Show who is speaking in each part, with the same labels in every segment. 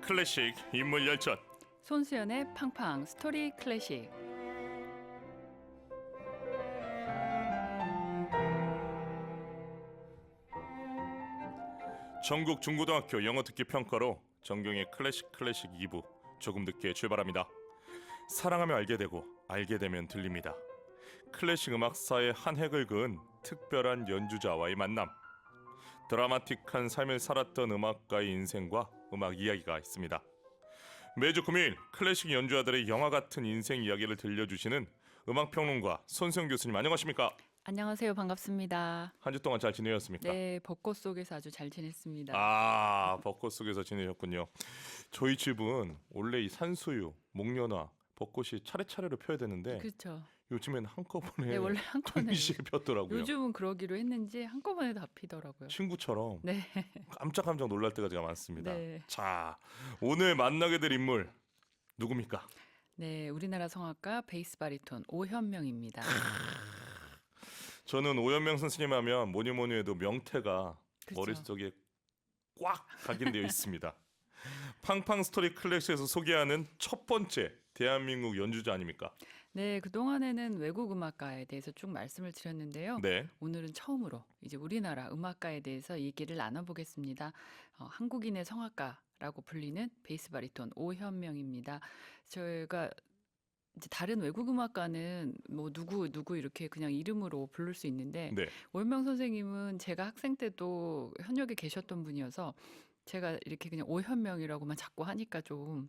Speaker 1: 클래식 인물 열전.
Speaker 2: 손수연의 팡팡 스토리 클래식.
Speaker 1: 전국 중고등학교 영어 듣기 평가로 정경의 클래식 2부 조금 늦게 출발합니다. 사랑하며 알게 되고 알게 되면 들립니다. 클래식 음악사의 한 획을 그은 특별한 연주자와의 만남. 드라마틱한 삶을 살았던 음악가의 인생과 음악 이야기가 있습니다. 매주 금요일 클래식 연주자들의 영화 같은 인생 이야기를 들려주시는 음악평론가 손수영 교수님, 안녕하십니까?
Speaker 2: 안녕하세요. 반갑습니다.
Speaker 1: 한 주 동안 잘 지내셨습니까?
Speaker 2: 네, 벚꽃 속에서 아주 잘 지냈습니다.
Speaker 1: 벚꽃 속에서 지내셨군요. 저희 집은 원래 이 산수유, 목련화, 벚꽃이 차례차례로 펴야 되는데
Speaker 2: 그렇죠.
Speaker 1: 요즘엔 한꺼번에
Speaker 2: 네, 원래 한꺼번에
Speaker 1: 동시에 폈더라고요.
Speaker 2: 요즘은 그러기로 했는지 한꺼번에 다 피더라고요.
Speaker 1: 친구처럼
Speaker 2: 네.
Speaker 1: 깜짝깜짝 놀랄 때가 제가 많습니다.
Speaker 2: 네.
Speaker 1: 자, 오늘 만나게 될 인물 누굽니까?
Speaker 2: 네, 우리나라 성악가 베이스 바리톤 오현명입니다.
Speaker 1: 저는 오연명 선생님 하면 뭐니 해도 명태가
Speaker 2: 그렇죠.
Speaker 1: 머릿속에 꽉 각인되어 있습니다. 팡팡 스토리 클래식에서 소개하는 첫 번째 대한민국 연주자 아닙니까?
Speaker 2: 네, 그동안에는 외국 음악가에 대해서 쭉 말씀을 드렸는데요.
Speaker 1: 네.
Speaker 2: 오늘은 처음으로 이제 우리나라 음악가에 대해서 얘기를 나눠보겠습니다. 한국인의 성악가라고 불리는 베이스 바리톤 오현명입니다. 저희가 이제 다른 외국 음악가는 뭐 누구 이렇게 그냥 이름으로 부를 수 있는데
Speaker 1: 네.
Speaker 2: 오현명 선생님은 제가 학생 때도 현역에 계셨던 분이어서 제가 이렇게 그냥 오현명이라고만 자꾸 하니까 좀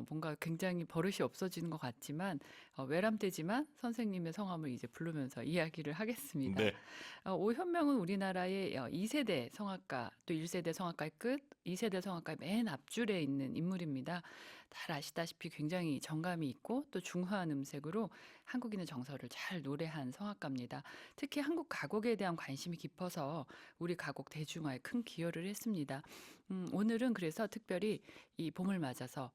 Speaker 2: 뭔가 굉장히 버릇이 없어지는 것 같지만 외람되지만 선생님의 성함을 이제 부르면서 이야기를 하겠습니다.
Speaker 1: 네.
Speaker 2: 오현명은 우리나라의 2세대 성악가 또 1세대 성악가의 끝, 2세대 성악가의 맨 앞줄에 있는 인물입니다. 잘 아시다시피 굉장히 정감이 있고 또 중후한 음색으로 한국인의 정서를 잘 노래한 성악가입니다. 특히 한국 가곡에 대한 관심이 깊어서 우리 가곡 대중화에 큰 기여를 했습니다. 오늘은 그래서 특별히 이 봄을 맞아서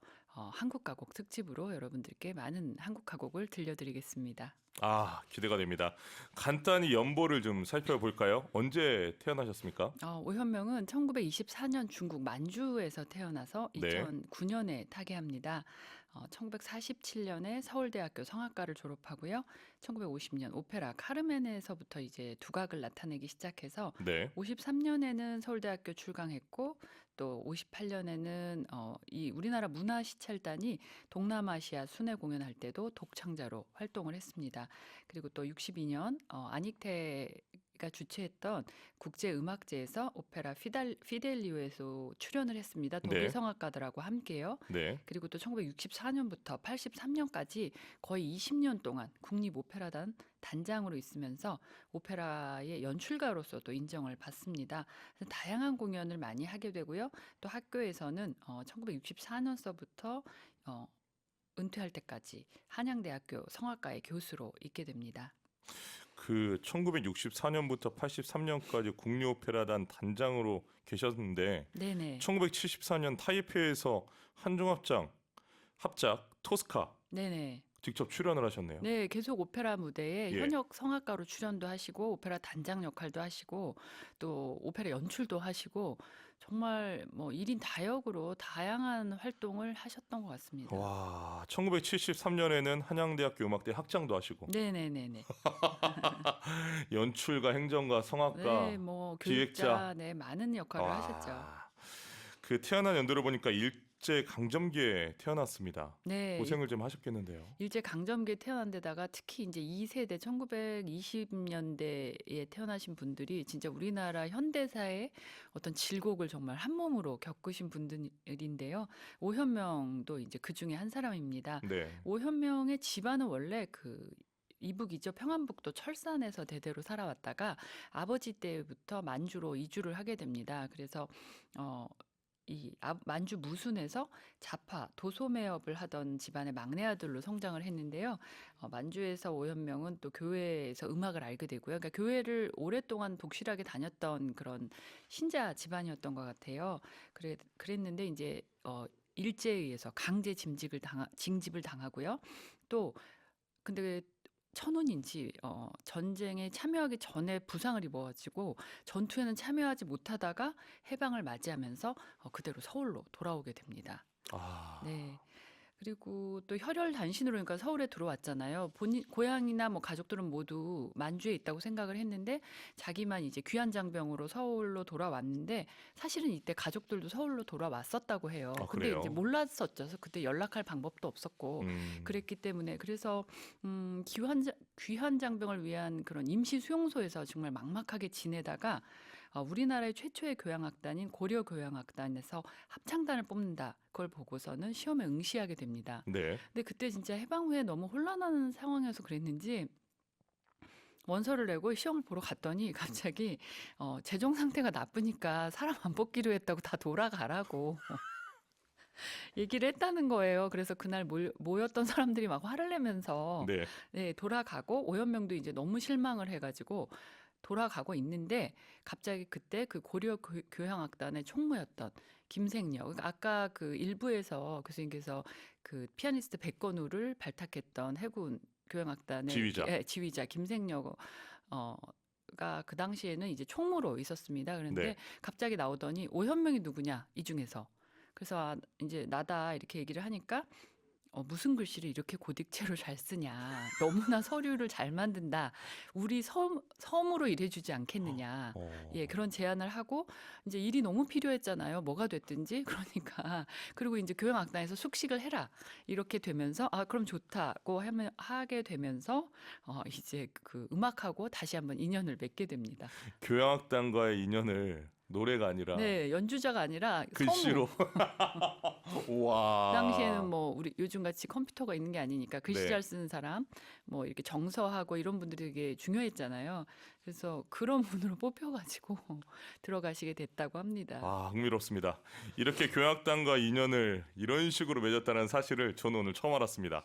Speaker 2: 한국 가곡 특집으로 여러분들께 많은 한국 가곡을 들려드리겠습니다.
Speaker 1: 기대가 됩니다. 간단히 연보를 좀 살펴볼까요? 언제 태어나셨습니까?
Speaker 2: 오현명은 1924년 중국 만주에서 태어나서
Speaker 1: 네.
Speaker 2: 2009년에 타계합니다. 1947년에 서울대학교 성악과를 졸업하고요. 1950년 오페라 카르멘에서부터 이제 두각을 나타내기 시작해서
Speaker 1: 네.
Speaker 2: 53년에는 서울대학교 출강했고 또 58년에는 이 우리나라 문화시찰단이 동남아시아 순회 공연할 때도 독창자로 활동을 했습니다. 그리고 또 62년 안익태가 주최했던 국제음악제에서 오페라 피델리오에서 출연을 했습니다. 독일
Speaker 1: 네.
Speaker 2: 성악가들하고 함께요.
Speaker 1: 네.
Speaker 2: 그리고 또 1964년부터 83년까지 거의 20년 동안 국립오페라단 단장으로 있으면서 오페라의 연출가로서도 인정을 받습니다. 그래서 다양한 공연을 많이 하게 되고요. 또 학교에서는 1964년서부터 은퇴할 때까지 한양대학교 성악과의 교수로 있게 됩니다.
Speaker 1: 그 1964년부터 83년까지 국립오페라단 단장으로 계셨는데
Speaker 2: 네네.
Speaker 1: 1974년 타이페이에서 합작 토스카
Speaker 2: 네네.
Speaker 1: 직접 출연을 하셨네요.
Speaker 2: 네, 계속 오페라 무대에
Speaker 1: 예.
Speaker 2: 현역 성악가로 출연도 하시고 오페라 단장 역할도 하시고 또 오페라 연출도 하시고 정말 뭐 1인 다역으로 다양한 활동을 하셨던 것 같습니다.
Speaker 1: 와, 1973년에는 한양대학교 음악대 학장도 하시고
Speaker 2: 네네네네.
Speaker 1: 연출가, 행정가, 성악가,
Speaker 2: 네, 뭐
Speaker 1: 기획자.
Speaker 2: 교육자, 네, 많은 역할을
Speaker 1: 와,
Speaker 2: 하셨죠.
Speaker 1: 그 태어난 연도를 보니까 일제 강점기에 태어났습니다.
Speaker 2: 네,
Speaker 1: 고생을 좀 하셨겠는데요.
Speaker 2: 일제 강점기에 태어난 데다가 특히 이제 2세대 1920년대에 태어나신 분들이 진짜 우리나라 현대사의 어떤 질곡을 정말 한 몸으로 겪으신 분들인데요. 오현명도 이제 그 중에 한 사람입니다.
Speaker 1: 네.
Speaker 2: 오현명의 집안은 원래 이북이죠. 평안북도 철산에서 대대로 살아왔다가 아버지 때부터 만주로 이주를 하게 됩니다. 그래서 만주 무순에서 자파 도소매업을 하던 집안의 막내 아들로 성장을 했는데요. 만주에서 오현명은 또 교회에서 음악을 알게 되고요. 그러니까 교회를 오랫동안 독실하게 다녔던 그런 신자 집안이었던 것 같아요. 그랬는데 이제 일제에 의해서 강제 징집을 당하고요. 또 근데 천운인지 전쟁에 참여하기 전에 부상을 입어 가지고 전투에는 참여하지 못하다가 해방을 맞이하면서 그대로 서울로 돌아오게 됩니다.
Speaker 1: 아,
Speaker 2: 네. 그리고 또 혈혈단신으로 그러니까 서울에 들어왔잖아요. 본인 고향이나 뭐 가족들은 모두 만주에 있다고 생각을 했는데 자기만 이제 귀한 장병으로 서울로 돌아왔는데 사실은 이때 가족들도 서울로 돌아왔었다고 해요.
Speaker 1: 아,
Speaker 2: 근데 이제
Speaker 1: 그래요?
Speaker 2: 몰랐었죠. 그래서 그때 연락할 방법도 없었고
Speaker 1: 음,
Speaker 2: 그랬기 때문에 그래서 귀한 장병을 위한 그런 임시 수용소에서 정말 막막하게 지내다가 우리나라의 최초의 교향악단인 고려교향악단에서 합창단을 뽑는다. 그걸 보고서는 시험에 응시하게 됩니다.
Speaker 1: 네.
Speaker 2: 근데 그때 진짜 해방 후에 너무 혼란하는 상황이어서 그랬는지 원서를 내고 시험을 보러 갔더니 갑자기 재정 상태가 나쁘니까 사람 안 뽑기로 했다고 다 돌아가라고 얘기를 했다는 거예요. 그래서 그날 모였던 사람들이 막 화를 내면서
Speaker 1: 네.
Speaker 2: 네, 돌아가고 오연명도 이제 너무 실망을 해가지고 돌아가고 있는데 갑자기 그때 그 고려 교향악단의 총무였던 김생녀, 그러니까 아까 그 일부에서 교수님께서 그 피아니스트 백건우를 발탁했던 해군 교향악단의
Speaker 1: 지휘자.
Speaker 2: 지휘자 김생녀 가 그 당시에는 이제 총무로 있었습니다.
Speaker 1: 네.
Speaker 2: 그런데 갑자기 나오더니 오현명이 누구냐 이 중에서 그래서 이제 나다 이렇게 얘기를 하니까 무슨 글씨를 이렇게 고딕체로 잘 쓰냐. 너무나 서류를 잘 만든다. 우리 섬으로 일해주지 않겠느냐. 예,
Speaker 1: 어,
Speaker 2: 그런 제안을 하고 이제 일이 너무 필요했잖아요. 뭐가 됐든지. 그러니까 그리고 이제 교향악단에서 숙식을 해라. 이렇게 되면서 그럼 좋다고 하게 되면서 이제 그 음악하고 다시 한번 인연을 맺게 됩니다.
Speaker 1: 교향악단과의 인연을 노래가 아니라
Speaker 2: 네, 연주자가 아니라 서무.
Speaker 1: 글씨로.
Speaker 2: 그 당시에는
Speaker 1: 와.
Speaker 2: 뭐 우리 요즘같이 컴퓨터가 있는 게 아니니까 글씨
Speaker 1: 네.
Speaker 2: 잘 쓰는 사람, 뭐 이렇게 정서하고 이런 분들이 되게 중요했잖아요. 그래서 그런 분으로 뽑혀가지고 들어가시게 됐다고 합니다.
Speaker 1: 아, 흥미롭습니다. 이렇게 교향악단과 인연을 이런 식으로 맺었다는 사실을 저는 오늘 처음 알았습니다.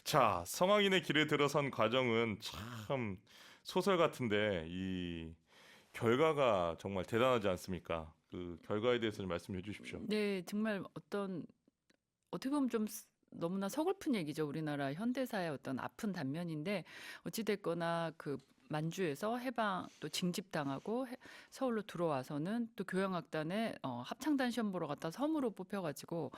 Speaker 1: 자, 성악인의 길에 들어선 과정은 참 소설 같은데 이 결과가 정말 대단하지 않습니까? 그 결과에 대해서 좀 말씀해 주십시오.
Speaker 2: 네, 정말 어떻게 보면 좀 너무나 서글픈 얘기죠. 우리나라 현대사의 어떤 아픈 단면인데 어찌됐거나 그 만주에서 해방 또 징집당하고 서울로 들어와서는 또 교향악단에 합창단 시험 보러 갔다 섬으로 뽑혀가지고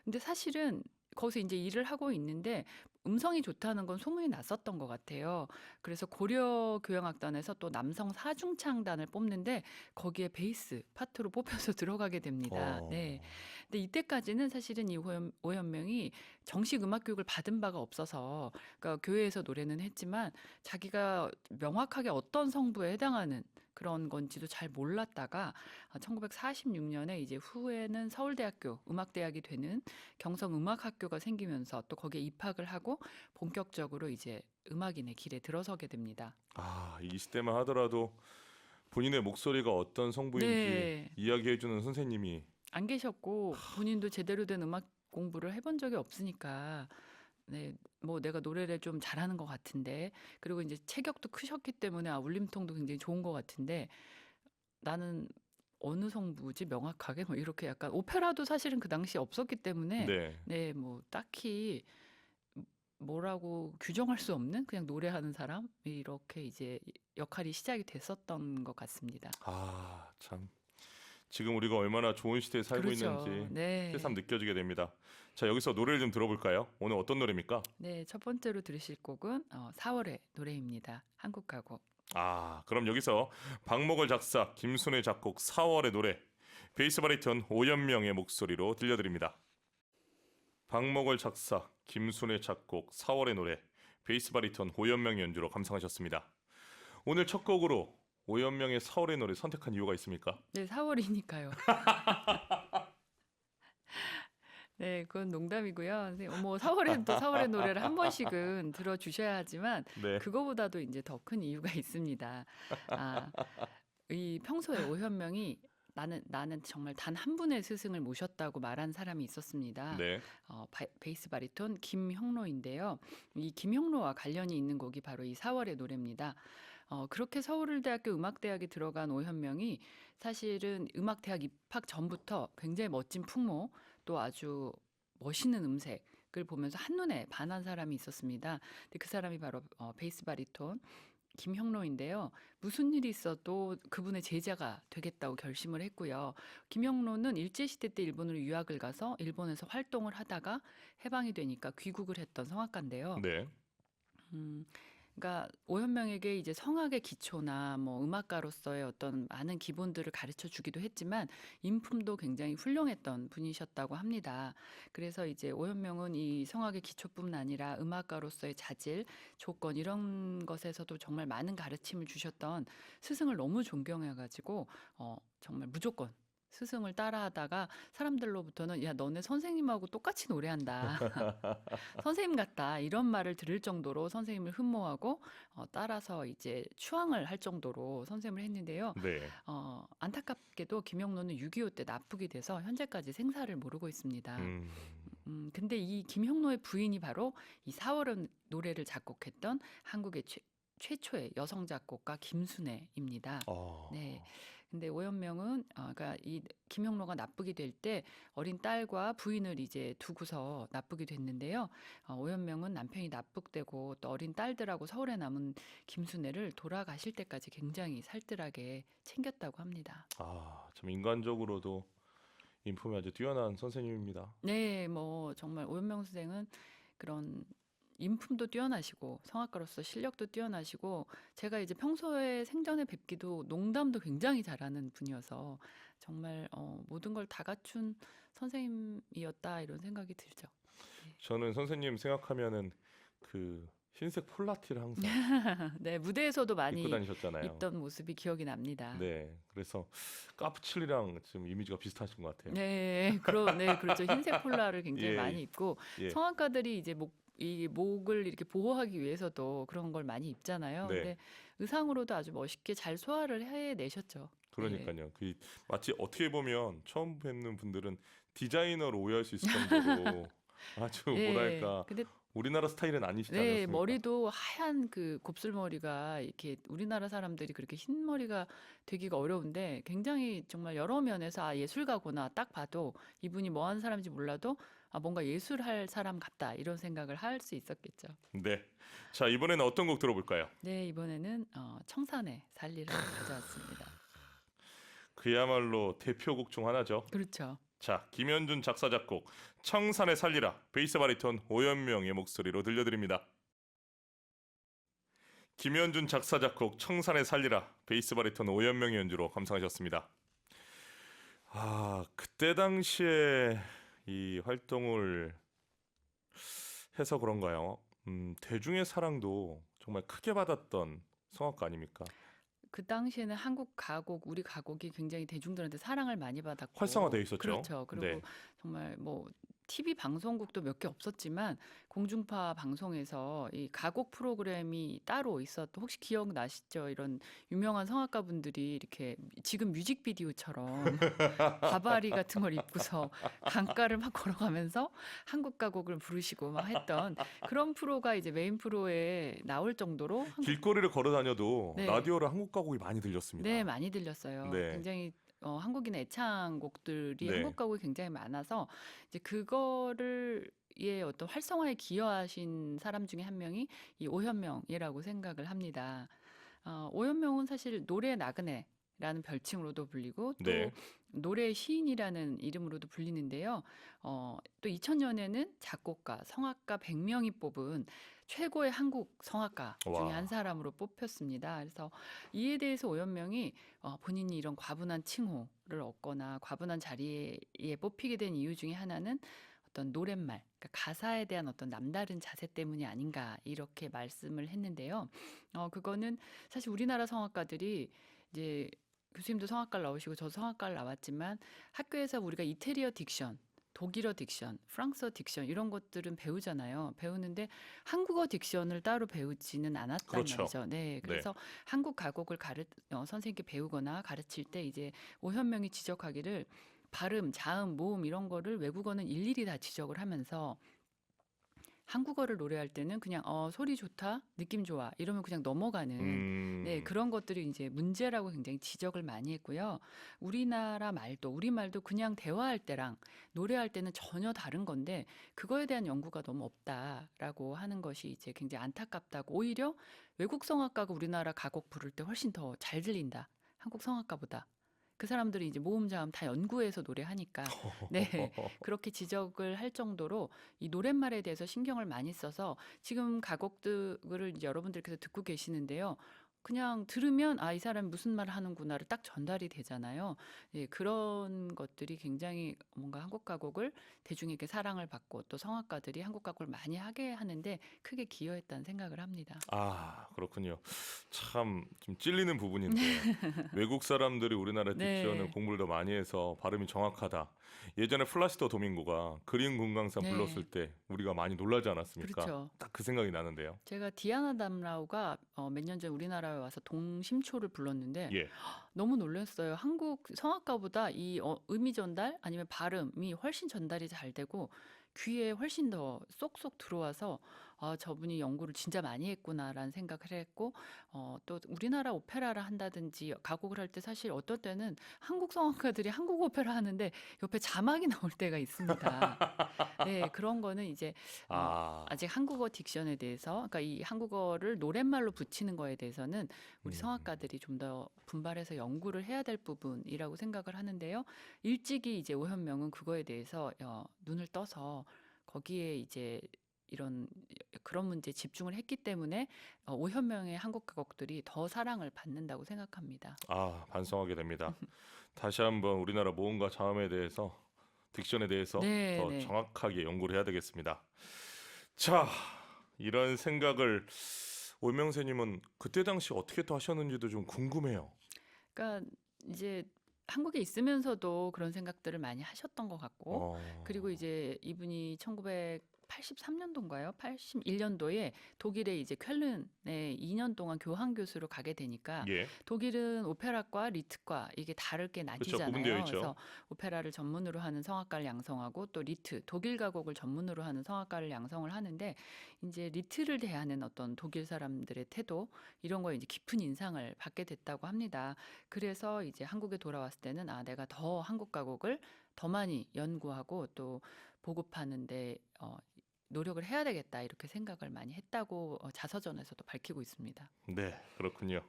Speaker 2: 근데 사실은 거기서 이제 일을 하고 있는데 음성이 좋다는 건 소문이 났었던 것 같아요. 그래서 고려 교향악단에서 또 남성 사중창단을 뽑는데 거기에 베이스 파트로 뽑혀서 들어가게 됩니다. 네.
Speaker 1: 어,
Speaker 2: 근데 이때까지는 사실은 이 오현명이 정식 음악 교육을 받은 바가 없어서 그러니까 교회에서 노래는 했지만 자기가 명확하게 어떤 성부에 해당하는 그런 건지도 잘 몰랐다가 1946년에 이제 후에는 서울대학교 음악대학이 되는 경성음악학교가 생기면서 또 거기에 입학을 하고 본격적으로 이제 음악인의 길에 들어서게 됩니다.
Speaker 1: 아, 이 시대만 하더라도 본인의 목소리가 어떤 성부인지
Speaker 2: 네.
Speaker 1: 이야기해주는 선생님이
Speaker 2: 안 계셨고 본인도 제대로 된 음악 공부를 해본 적이 없으니까 네, 뭐 내가 노래를 좀 잘하는 것 같은데 그리고 이제 체격도 크셨기 때문에 울림통도 굉장히 좋은 것 같은데 나는 어느 성부지 명확하게 뭐 이렇게 약간 오페라도 사실은 그 당시에 없었기 때문에
Speaker 1: 네.
Speaker 2: 네, 뭐 딱히 뭐라고 규정할 수 없는 그냥 노래하는 사람 이렇게 이제 역할이 시작이 됐었던 것 같습니다.
Speaker 1: 아, 참. 지금 우리가 얼마나 좋은 시대에 살고
Speaker 2: 그렇죠.
Speaker 1: 있는지 새삼
Speaker 2: 네.
Speaker 1: 느껴지게 됩니다. 자, 여기서 노래를 좀 들어볼까요? 오늘 어떤 노래입니까?
Speaker 2: 네, 첫 번째로 들으실 곡은 4월의 노래입니다. 한국 가곡.
Speaker 1: 아, 그럼 여기서 박목월 작사, 김순애 작곡 4월의 노래 베이스 바리톤 오연명의 목소리로 들려드립니다. 박목월 작사, 김순애 작곡 4월의 노래 베이스 바리톤 오연명 연주로 감상하셨습니다. 오늘 첫 곡으로 오연명의 4월의 노래 선택한 이유가 있습니까?
Speaker 2: 네, 4월이니까요. 네, 그건 농담이고요. 뭐 4월엔 또 4월의 노래를 한 번씩은 들어주셔야 하지만
Speaker 1: 네.
Speaker 2: 그거보다도 이제 더 큰 이유가 있습니다. 아, 이 평소에 오현명이 나는 정말 단 한 분의 스승을 모셨다고 말한 사람이 있었습니다.
Speaker 1: 네.
Speaker 2: 베이스 바리톤 김형로인데요. 이 김형로와 관련이 있는 곡이 바로 이 4월의 노래입니다. 그렇게 서울대학교 음악대학에 들어간 오현명이 사실은 음악대학 입학 전부터 굉장히 멋진 풍모 또 아주 멋있는 음색 보면서 한눈에 반한 사람이 있었습니다. 근데 그 사람이 바로 베이스 바리톤 김형로인데요. 무슨 일이 있어도 그분의 제자가 되겠다고 결심을 했고요. 김형로는 일제시대 때 일본으로 유학을 가서 일본에서 활동을 하다가 해방이 되니까 귀국을 했던 성악가인데요.
Speaker 1: 네.
Speaker 2: 음, 그러니까 오현명에게 이제 성악의 기초나 뭐 음악가로서의 어떤 많은 기본들을 가르쳐 주기도 했지만 인품도 굉장히 훌륭했던 분이셨다고 합니다. 그래서 이제 오현명은 이 성악의 기초뿐만 아니라 음악가로서의 자질, 조건 이런 것에서도 정말 많은 가르침을 주셨던 스승을 너무 존경해가지고 정말 무조건 스승을 따라하다가 사람들로부터는 야 너네 선생님하고 똑같이 노래한다. 선생님 같다 이런 말을 들을 정도로 선생님을 흠모하고 따라서 이제 추앙을 할 정도로 선생님을 했는데요.
Speaker 1: 네.
Speaker 2: 안타깝게도 김영로는 6.25 때 납북이 돼서 현재까지 생사를 모르고 있습니다.
Speaker 1: 음.
Speaker 2: 근데 이 김형로의 부인이 바로 이 4월은 노래를 작곡했던 한국의 최초의 여성 작곡가 김순애입니다. 네. 근데 오연명은 그러니까 이 김형로가 납북이 될 때 어린 딸과 부인을 이제 두고서 납북이 됐는데요. 오연명은 남편이 납북되고 또 어린 딸들하고 서울에 남은 김순애를 돌아가실 때까지 굉장히 살뜰하게 챙겼다고 합니다.
Speaker 1: 참 인간적으로도 인품이 아주 뛰어난 선생님입니다.
Speaker 2: 네, 뭐 정말 오연명 선생은 그런 인품도 뛰어나시고 성악가로서 실력도 뛰어나시고 제가 이제 평소에 생전에 뵙기도 농담도 굉장히 잘하는 분이어서 정말 모든 걸 다 갖춘 선생님이었다 이런 생각이 들죠.
Speaker 1: 저는 선생님 생각하면은 그 흰색 폴라티를 항상
Speaker 2: 네, 무대에서도
Speaker 1: 입고
Speaker 2: 많이
Speaker 1: 다니셨잖아요.
Speaker 2: 입던 모습이 기억이 납니다.
Speaker 1: 네. 그래서 까프칠리랑 좀 이미지가 비슷하신 것 같아요.
Speaker 2: 네, 그렇죠. 흰색 폴라를 굉장히
Speaker 1: 예,
Speaker 2: 많이 입고
Speaker 1: 예.
Speaker 2: 성악가들이 이제 이 목을 이렇게 보호하기 위해서도 그런 걸 많이 입잖아요.
Speaker 1: 네.
Speaker 2: 근데 의상으로도 아주 멋있게 잘 소화를 해내셨죠. 네.
Speaker 1: 그러니까요. 그 마치 어떻게 보면 처음 뵙는 분들은 디자이너로 오해할 수 있을 정도로 아주
Speaker 2: 네.
Speaker 1: 뭐랄까
Speaker 2: 근데
Speaker 1: 우리나라 스타일은 아니시지
Speaker 2: 네,
Speaker 1: 않습니까?
Speaker 2: 머리도 하얀 그 곱슬머리가 이렇게 우리나라 사람들이 그렇게 흰 머리가 되기가 어려운데 굉장히 정말 여러 면에서 예술가구나 딱 봐도 이분이 뭐 하는 사람인지 몰라도 뭔가 예술할 사람 같다 이런 생각을 할 수 있었겠죠.
Speaker 1: 네. 자, 이번에는 어떤 곡 들어볼까요?
Speaker 2: 네, 이번에는 청산의 살리를 가져왔습니다.
Speaker 1: 그야말로 대표곡 중 하나죠.
Speaker 2: 그렇죠.
Speaker 1: 자, 김현준 작사 작곡 청산의 살리라 베이스 바리톤 오연명의 목소리로 들려드립니다. 김현준 작사 작곡 청산의 살리라 베이스 바리톤 오연명의 연주로 감상하셨습니다. 그때 당시에 이 활동을 해서 그런가요? 대중의 사랑도 정말 크게 받았던 성악가 아닙니까?
Speaker 2: 그 당시에는 한국 가곡, 우리 가곡이 굉장히 대중들한테 사랑을 많이 받았고
Speaker 1: 활성화돼 있었죠.
Speaker 2: 그렇죠. 그리고
Speaker 1: 네.
Speaker 2: 정말 뭐 TV 방송국도 몇 개 없었지만 공중파 방송에서 이 가곡 프로그램이 따로 있었던 혹시 기억나시죠? 이런 유명한 성악가 분들이 이렇게 지금 뮤직비디오처럼 바바리 같은 걸 입고서 강가를 막 걸어가면서 한국 가곡을 부르시고 막 했던 그런 프로가 이제 메인 프로에 나올 정도로
Speaker 1: 길거리를 걸어 다녀도
Speaker 2: 네.
Speaker 1: 라디오로 한국 가곡이 많이 들렸습니다.
Speaker 2: 네, 많이 들렸어요.
Speaker 1: 네.
Speaker 2: 굉장히 한국인의 애창곡들이
Speaker 1: 네.
Speaker 2: 한국 가곡이 굉장히 많아서 이제 그거를 어떤 활성화에 기여하신 사람 중에 한 명이 이 오현명이라고 생각을 합니다. 오현명은 사실 노래 나그네라는 별칭으로도 불리고 또
Speaker 1: 네.
Speaker 2: 노래 시인이라는 이름으로도 불리는데요. 또 2000년에는 작곡가, 성악가 100명이 뽑은 최고의 한국 성악가 중에
Speaker 1: 와.
Speaker 2: 한 사람으로 뽑혔습니다. 그래서 이에 대해서 오연명이 본인이 이런 과분한 칭호를 얻거나 과분한 자리에 뽑히게 된 이유 중에 하나는 어떤 노랫말, 그러니까 가사에 대한 어떤 남다른 자세 때문이 아닌가 이렇게 말씀을 했는데요. 그거는 사실 우리나라 성악가들이 이제 교수님도 성악과를 나오시고 저도 성악과를 나왔지만 학교에서 우리가 이태리어 딕션, 독일어 딕션, 프랑스어 딕션 이런 것들은 배우잖아요. 배우는데 한국어 딕션을 따로 배우지는 않았단
Speaker 1: 그렇죠.
Speaker 2: 말이죠. 네, 그래서 한국 가곡을 선생님께 배우거나 가르칠 때 이제 오현명이 지적하기를 발음, 자음, 모음 이런 거를 외국어는 일일이 다 지적을 하면서 한국어를 노래할 때는 그냥 소리 좋다, 느낌 좋아 이러면 그냥 넘어가는 네, 그런 것들이 이제 문제라고 굉장히 지적을 많이 했고요. 우리나라 말도 우리말도 그냥 대화할 때랑 노래할 때는 전혀 다른 건데 그거에 대한 연구가 너무 없다라고 하는 것이 이제 굉장히 안타깝다고 오히려 외국 성악가가 우리나라 가곡 부를 때 훨씬 더 잘 들린다. 한국 성악가보다. 그 사람들이 이제 모음자음 다 연구해서 노래하니까 네 그렇게 지적을 할 정도로 이 노랫말에 대해서 신경을 많이 써서 지금 가곡들을 이제 여러분들께서 듣고 계시는데요. 그냥 들으면 이 사람이 무슨 말을 하는구나를 딱 전달이 되잖아요. 예, 그런 것들이 굉장히 뭔가 한국 가곡을 대중에게 사랑을 받고 또 성악가들이 한국 가곡을 많이 하게 하는데 크게 기여했다는 생각을 합니다.
Speaker 1: 아, 그렇군요. 참 좀 찔리는 부분인데 외국 사람들이 우리나라 딕션을
Speaker 2: 네,
Speaker 1: 공부를 더 많이 해서 발음이 정확하다. 예전에 플라시도 도밍고가 그린 금강산 불렀을
Speaker 2: 네,
Speaker 1: 때 우리가 많이 놀라지 않았습니까?
Speaker 2: 그렇죠.
Speaker 1: 딱 그 생각이 나는데요.
Speaker 2: 제가 디아나 담라우가 몇 년 전 우리나라에 와서 동심초를 불렀는데
Speaker 1: 예.
Speaker 2: 너무 놀랐어요. 한국 성악가보다 이 음이 전달 아니면 발음이 훨씬 전달이 잘 되고 귀에 훨씬 더 쏙쏙 들어와서 저분이 연구를 진짜 많이 했구나라는 생각을 했고 또 우리나라 오페라를 한다든지 가곡을 할 때 사실 어떨 때는 한국 성악가들이 한국 오페라 하는데 옆에 자막이 나올 때가 있습니다. 네, 그런 거는 이제 어,
Speaker 1: 아,
Speaker 2: 아직 한국어 딕션에 대해서, 그러니까 이 한국어를 노랫말로 붙이는 거에 대해서는 우리
Speaker 1: 음,
Speaker 2: 성악가들이 좀 더 분발해서 연구를 해야 될 부분이라고 생각을 하는데요. 일찍이 이제 오현명은 그거에 대해서 눈을 떠서 거기에 이제 이런 그런 문제에 집중을 했기 때문에 오현명의 한국 가곡들이 더 사랑을 받는다고 생각합니다.
Speaker 1: 반성하게 됩니다. 다시 한번 우리나라 모음과 자음에 대해서 딕션에 대해서
Speaker 2: 네,
Speaker 1: 더
Speaker 2: 네.
Speaker 1: 정확하게 연구를 해야 되겠습니다. 자, 이런 생각을 오명세님은 그때 당시 어떻게 또 하셨는지도 좀 궁금해요.
Speaker 2: 그러니까 이제 한국에 있으면서도 그런 생각들을 많이 하셨던 것 같고, 그리고
Speaker 1: 어,
Speaker 2: 이제 이분이 1983년도인가요? 81년도에 독일의 이제 쾰른에 2년 동안 교환 교수로 가게 되니까
Speaker 1: 예,
Speaker 2: 독일은 오페라과 리트과 이게 다를 게
Speaker 1: 그렇죠. 구분되어
Speaker 2: 나뉘잖아요.
Speaker 1: 있죠.
Speaker 2: 그래서 오페라를 전문으로 하는 성악가를 양성하고 또 리트, 독일 가곡을 전문으로 하는 성악가를 양성을 하는데 이제 리트를 대하는 어떤 독일 사람들의 태도 이런 거에 이제 깊은 인상을 받게 됐다고 합니다. 그래서 이제 한국에 돌아왔을 때는 내가 더 한국 가곡을 더 많이 연구하고 또 보급하는데 노력을 해야 되겠다 이렇게 생각을 많이 했다고 자서전에서도 밝히고 있습니다.
Speaker 1: 네, 그렇군요.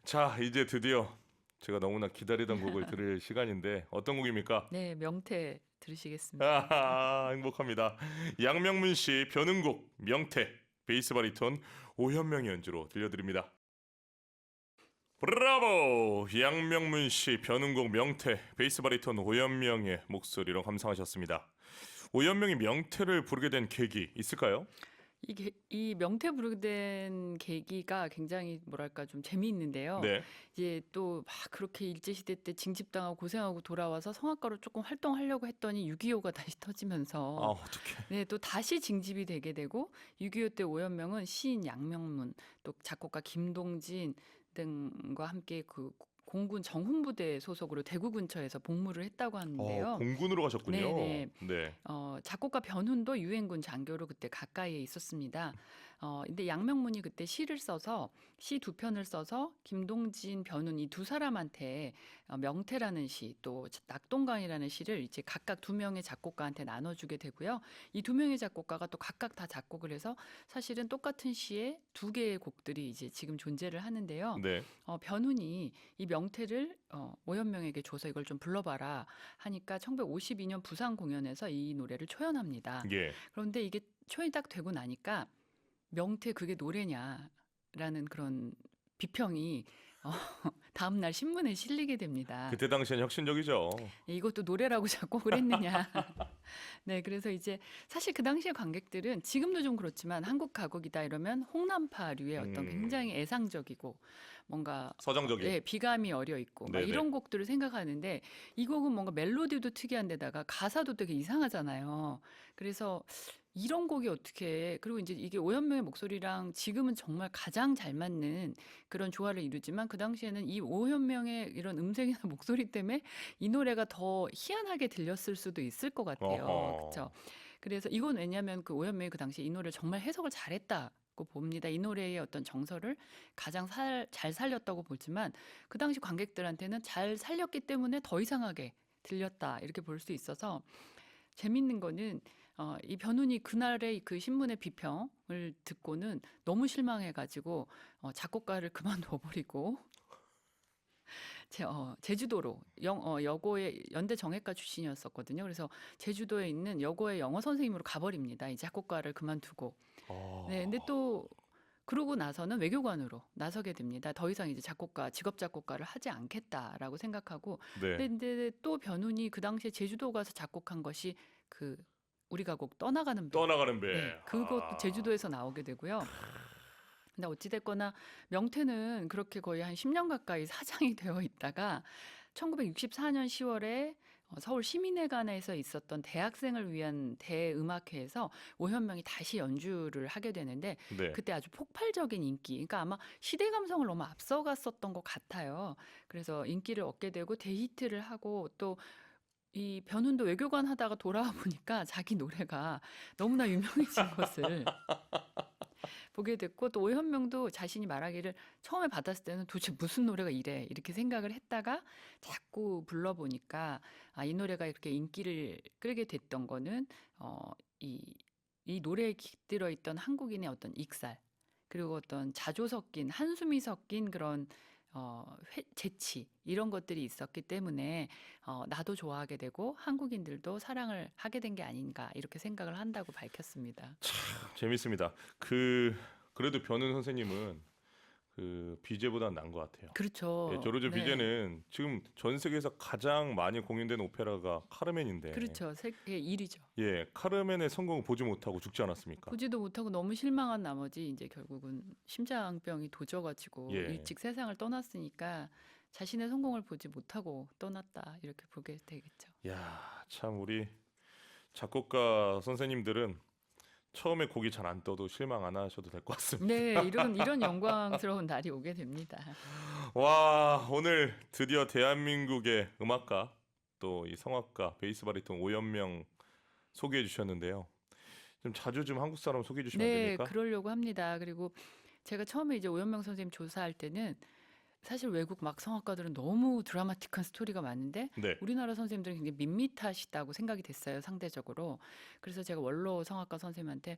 Speaker 1: 자, 이제 드디어 제가 너무나 기다리던 곡을 들을 시간인데 어떤 곡입니까?
Speaker 2: 네, 명태 들으시겠습니다.
Speaker 1: 행복합니다. 양명문 씨 변은곡 명태 베이스 바리톤 오현명의 연주로 들려드립니다. 브라보! 양명문 씨 변은곡 명태 베이스 바리톤 오현명의 목소리로 감상하셨습니다. 오현명이 명태를 부르게 된 계기 있을까요?
Speaker 2: 이 명태 부르게 된 계기가 굉장히 뭐랄까 좀 재미있는데요.
Speaker 1: 네.
Speaker 2: 이제 또 막 그렇게 일제시대 때 징집당하고 고생하고 돌아와서 성악가로 조금 활동하려고 했더니 6.25가 다시 터지면서
Speaker 1: 어떡해.
Speaker 2: 네, 또 다시 징집이 되게 되고 6.25 때 오연명은 시인 양명문 또 작곡가 김동진 등과 함께 그 공군 정훈부대 소속으로 대구 근처에서 복무를 했다고 하는데요.
Speaker 1: 공군으로 가셨군요.
Speaker 2: 네네.
Speaker 1: 네.
Speaker 2: 작곡가 변훈도 유엔군 장교로 그때 가까이에 있었습니다. 근데 양명문이 그때 시를 써서 시 두 편을 써서 김동진, 변훈 이 두 사람한테 명태라는 시, 또 낙동강이라는 시를 이제 각각 두 명의 작곡가한테 나눠주게 되고요. 이 두 명의 작곡가가 또 각각 다 작곡을 해서 사실은 똑같은 시에 두 개의 곡들이 이제 지금 존재를 하는데요.
Speaker 1: 네.
Speaker 2: 변훈이 이 명태를 오현명에게 줘서 이걸 좀 불러봐라 하니까 1952년 부산 공연에서 이 노래를 초연합니다.
Speaker 1: 예.
Speaker 2: 그런데 이게 초연이 딱 되고 나니까 명태 그게 노래냐라는 그런 비평이 어, 다음 날 신문에 실리게 됩니다.
Speaker 1: 그때 당시엔 혁신적이죠.
Speaker 2: 이것도 노래라고 작곡을 했느냐. 네, 그래서 이제 사실 그 당시의 관객들은 지금도 좀 그렇지만 한국 가곡이다 이러면 홍남파류의 어떤
Speaker 1: 음.
Speaker 2: 굉장히 애상적이고 뭔가
Speaker 1: 서정적인.
Speaker 2: 예, 비감이 어려 있고 막
Speaker 1: 네네.
Speaker 2: 이런 곡들을 생각하는데 이 곡은 뭔가 멜로디도 특이한데다가 가사도 되게 이상하잖아요. 그래서 이런 곡이 어떻게 그리고 이제 이게 오현명의 목소리랑 지금은 정말 가장 잘 맞는 그런 조화를 이루지만 그 당시에는 이 오현명의 이런 음색이나 목소리 때문에 이 노래가 더 희한하게 들렸을 수도 있을 것 같아요.
Speaker 1: 어허.
Speaker 2: 그렇죠? 그래서 이건 왜냐하면 그 오현명이 그 당시 이 노래를 정말 해석을 잘했다고 봅니다. 이 노래의 어떤 정서를 가장 잘 살렸다고 보지만 그 당시 관객들한테는 잘 살렸기 때문에 더 이상하게 들렸다 이렇게 볼 수 있어서 재밌는 거는 이 변훈이 그날의 그 신문의 비평을 듣고는 너무 실망해가지고 작곡가를 그만둬버리고 제주도로 여고의 연대 정외과 출신이었었거든요. 그래서 제주도에 있는 여고의 영어 선생님으로 가버립니다. 이 작곡가를 그만두고. 네, 근데 또 그러고 나서는 외교관으로 나서게 됩니다. 더 이상 이제 직업 작곡가를 하지 않겠다라고 생각하고.
Speaker 1: 네.
Speaker 2: 근데 또 변훈이 그 당시에 제주도 가서 작곡한 것이 그 우리 가곡 떠나가는 배.
Speaker 1: 떠나가는 배.
Speaker 2: 네, 그것도 제주도에서 나오게 되고요. 근데 어찌됐거나 명태는 그렇게 거의 한 10년 가까이 사장이 되어 있다가 1964년 10월에 서울 시민회관에서 있었던 대학생을 위한 대음악회에서 오현명이 다시 연주를 하게 되는데
Speaker 1: 네.
Speaker 2: 그때 아주 폭발적인 인기, 그러니까 아마 시대 감성을 너무 앞서갔었던 것 같아요. 그래서 인기를 얻게 되고 대히트를 하고 또 이 변훈도 외교관 하다가 돌아와 보니까 자기 노래가 너무나 유명해진 것을 보게 됐고 또 오현명도 자신이 말하기를 처음에 받았을 때는 도대체 무슨 노래가 이래 이렇게 생각을 했다가 자꾸 불러보니까 이 노래가 이렇게 인기를 끌게 됐던 거는 이 노래에 깃들어 있던 한국인의 어떤 익살 그리고 어떤 자조 섞인 한숨이 섞인 그런 재치 이런 것들이 있었기 때문에 나도 좋아하게 되고 한국인들도 사랑을 하게 된 게 아닌가 이렇게 생각을 한다고 밝혔습니다.
Speaker 1: 재밌습니다. 그래도 변훈 선생님은 그 비제보다는 나은 것 같아요.
Speaker 2: 그렇죠.
Speaker 1: 예, 조르조
Speaker 2: 네.
Speaker 1: 비제는 지금 전 세계에서 가장 많이 공연된 오페라가 카르멘인데,
Speaker 2: 그렇죠. 세계 1위죠.
Speaker 1: 예, 카르멘의 성공을 보지 못하고 죽지 않았습니까?
Speaker 2: 보지도 못하고 너무 실망한 나머지 이제 결국은 심장병이 도져가지고
Speaker 1: 예.
Speaker 2: 일찍 세상을 떠났으니까 자신의 성공을 보지 못하고 떠났다 이렇게 보게 되겠죠.
Speaker 1: 야, 참 우리 작곡가 선생님들은 처음에 곡이 잘 안 떠도 실망 안 하셔도 될 것 같습니다.
Speaker 2: 네, 이런 영광스러운 날이 오게 됩니다.
Speaker 1: 와, 오늘 드디어 대한민국의 음악가 또 이 성악가 베이스 바리톤 오현명 소개해 주셨는데요. 좀 자주 좀 한국 사람 소개해 주시면 안
Speaker 2: 네,
Speaker 1: 됩니까?
Speaker 2: 그러려고 합니다. 그리고 제가 처음에 이제 오현명 선생님 조사할 때는 사실 외국 막 성악가들은 너무 드라마틱한 스토리가 많은데
Speaker 1: 네.
Speaker 2: 우리나라 선생님들은 굉장히 밋밋하시다고 생각이 됐어요, 상대적으로. 그래서 제가 원로 성악가 선생님한테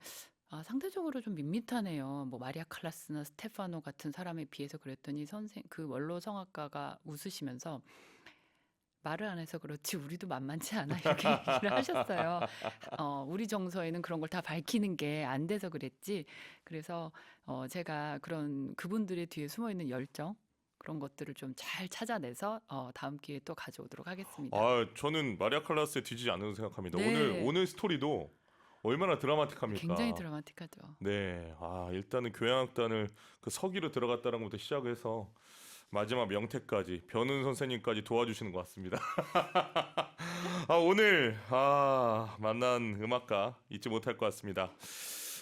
Speaker 2: 상대적으로 좀 밋밋하네요. 뭐 마리아 칼라스나 스테파노 같은 사람에 비해서 그랬더니 그 원로 성악가가 웃으시면서 말을 안 해서 그렇지 우리도 만만치 않아 이렇게 얘기를 하셨어요. 우리 정서에는 그런 걸 다 밝히는 게 안 돼서 그랬지. 그래서 제가 그런 그분들의 뒤에 숨어 있는 열정 그런 것들을 좀 잘 찾아내서 다음 기회에 또 가져오도록 하겠습니다.
Speaker 1: 저는 마리아 칼라스에 뒤지지 않는다고 생각합니다.
Speaker 2: 네.
Speaker 1: 오늘 스토리도 얼마나 드라마틱합니까?
Speaker 2: 굉장히 드라마틱하죠.
Speaker 1: 네, 일단은 교향악단을 그 서기로 들어갔다는 것부터 시작해서 마지막 명태까지 변훈 선생님까지 도와주시는 것 같습니다. 오늘 만난 음악가 잊지 못할 것 같습니다.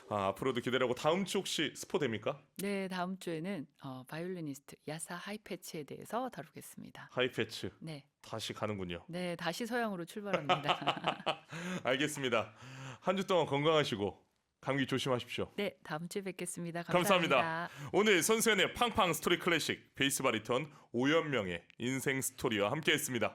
Speaker 1: 앞으로도 기대하고 다음 주 혹시 스포 됩니까?
Speaker 2: 네, 다음 주에는 바이올리니스트 야사 하이패치에 대해서 다루겠습니다.
Speaker 1: 하이패츠
Speaker 2: 네,
Speaker 1: 다시 가는군요.
Speaker 2: 네, 다시 서양으로 출발합니다.
Speaker 1: 알겠습니다. 한 주 동안 건강하시고 감기 조심하십시오.
Speaker 2: 네, 다음 주에 뵙겠습니다.
Speaker 1: 감사합니다.
Speaker 2: 감사합니다.
Speaker 1: 오늘 손수연의 팡팡 스토리 클래식 베이스 바리톤 오현명의 인생 스토리와 함께했습니다.